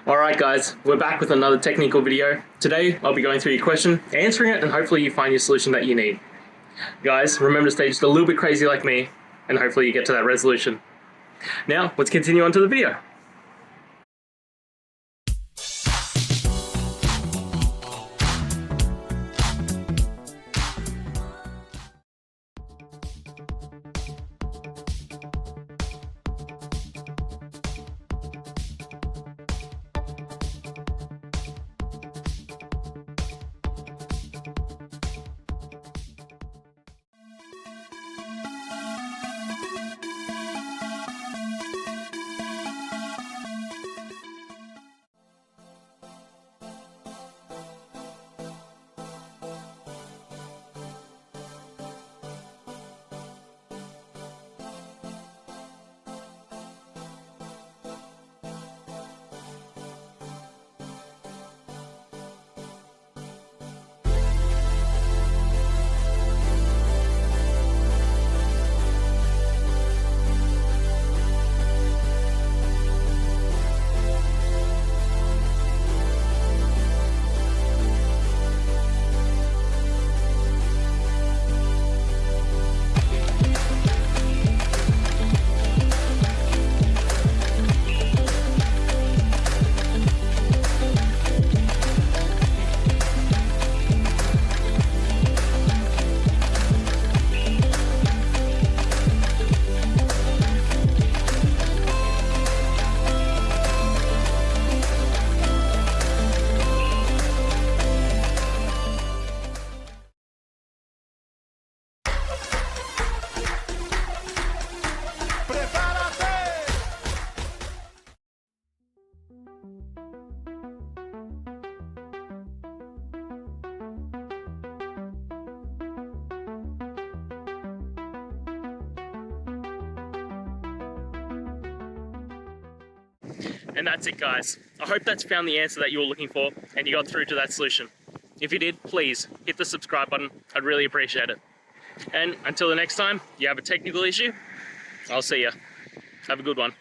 Alright guys, we're back with another technical video. Today I'll be going through your question, answering it, and hopefully you find your solution that you need. Guys, remember to stay just a little bit crazy like me, and hopefully you get to that resolution. Now, let's continue on to the video. And that's it guys. I hope that's found the answer that you were looking for and you got through to that solution. If you did, please hit the subscribe button. I'd really appreciate it. And until the next time you have a technical issue, I'll see ya. Have a good one.